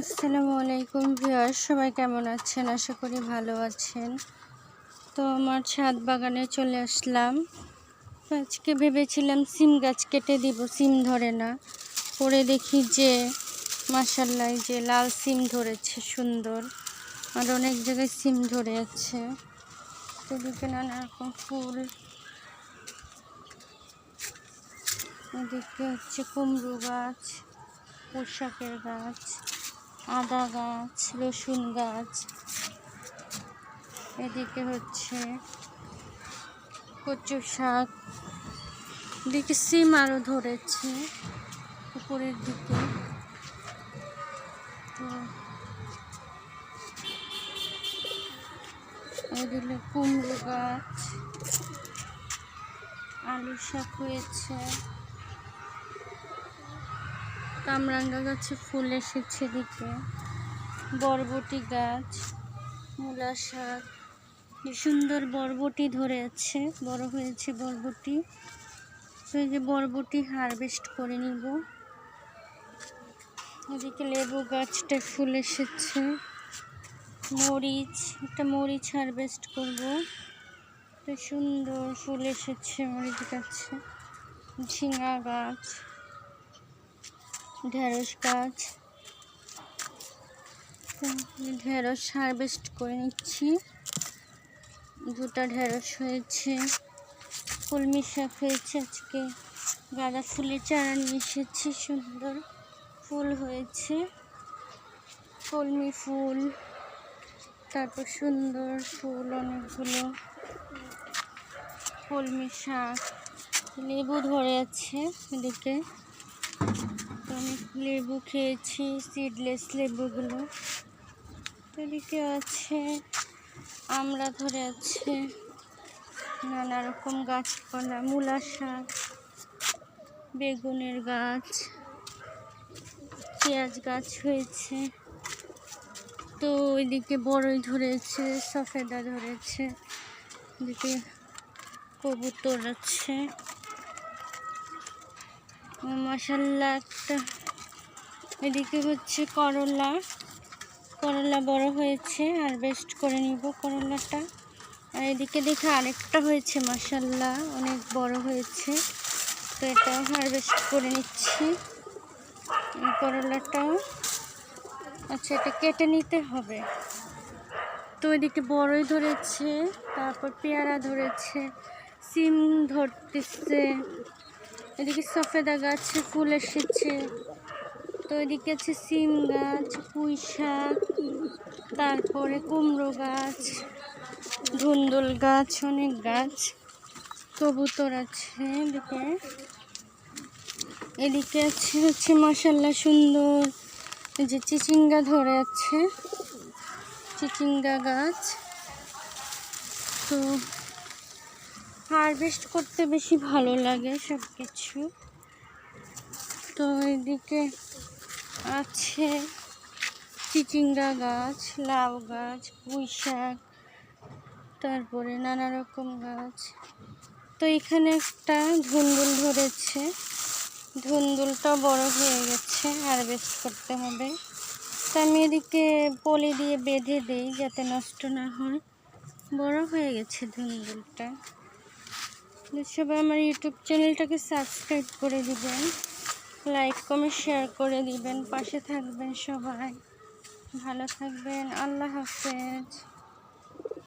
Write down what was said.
আসসালামু আলাইকুম ভিউয়ার্স, সবাই কেমন আছেন? আশা করি ভালো আছেন। তো আমার ছাদ বাগানে চলে আসলাম। আজকে ভেবেছিলাম সিম গাছ কেটে দিব, সিম ধরে না। পরে দেখি যে মাশাআল্লাহ যে লাল সিম ধরেছে সুন্দর, আর অনেক জায়গায় সিম ধরে আছে। এদিকে নানা রকম ফুল, এদিকে হচ্ছে কুমড়ো গাছ, পোশাকের গাছ, আদা গাছ, রসুন গাছ, এদিকে হচ্ছে কচু শাক, এদিকে সিম আরও ধরেছে উপরের দিকে। তো এদিকে কুমড়ো গাছ, আলু শাক হয়েছে, কামরাঙ্গা গাছে ফুল এসেছে, এদিকে বরবটি গাছ, মূলা শাক, কি সুন্দর বরবটি ধরে আছে, বড় হয়েছে বরবটি। তো এই যে বরবটি হারভেস্ট করে নিব। এদিকে লেবু গাছটা ফুল এসেছে, মরিচ, একটা মরিচ হারভেস্ট করব। তো সুন্দর ফুল এসেছে মরিচ গাছে, ঝিঙা গাছ, ঢেঁড়স গাছ, ঢেঁড়স হারভেস্ট করে নিচ্ছি। দুটা ঢেঁড়স হয়েছে, কলমি শাক হয়েছে, আজকে গাঁদা ফুলের চারা নিয়ে এসেছি, সুন্দর ফুল হয়েছে, কলমি ফুল, তারপর সুন্দর ফুল অনেকগুলো, কলমি শাক, লেবু ধরে আছে এদিকে। অনেক লেবু খেয়েছি, সিডলেস লেবুগুলো। এদিকে আছে আমড়া ধরে আছে, নানা রকম গাছপালা, মূলা শাক, বেগুনের গাছ, পেঁয়াজ গাছ হয়েছে। তো ওইদিকে বড়ই ধরেছে, সফেদা ধরেছে, এদিকে কবুতর আছে, মাশাআল্লাহ। একটা এদিকে হচ্ছে করলা, করলা বড় হয়েছে, হারভেস্ট করে নিব করলাটা। আর এদিকে দেখে আরেকটা হয়েছে, মাশাআল্লাহ অনেক বড় হয়েছে। তো এটাও হারভেস্ট করে নিচ্ছি করলাটাও। আচ্ছা, এটা কেটে নিতে হবে। তো এদিকে বড়ই ধরেছে, তারপর পেয়ারা ধরেছে, সিম ধরতেছে, এদিকে সফেদা গাছে ফুল এসেছে। তো এদিকে আছে সিম গাছ, পুঁই শাক, তারপরে কুমড়ো গাছ, ধুন্দুল গাছ, অনেক গাছ, কবুতর আছে এদিকে। এদিকে হচ্ছে মাশাআল্লাহ সুন্দর যে চিচিঙ্গা ধরে আছে, চিচিঙ্গা গাছ। তো হারভেস্ট করতে বেশি ভালো লাগে সব কিছু। তো এদিকে আছে চিচিঙ্গা গাছ, লাউ গাছ, পুঁই শাক, তারপরে নানা রকম গাছ। তো এখানে একটা ধুন্দুল ধরেছে, ধুন্দুলটা বড় হয়ে গেছে, হারভেস্ট করতে হবে। তো আমি এদিকে পলি দিয়ে বেঁধে দিই যাতে নষ্ট না হয়। বড় হয়ে গেছে ধুন্দুলটা। সবাই আমার ইউটিউব চ্যানেলটাকে সাবস্ক্রাইব করে দিবেন, লাইক কমেন্ট শেয়ার করে দিবেন, পাশে থাকবেন, সবাই ভালো থাকবেন। আল্লাহ হাফেজ।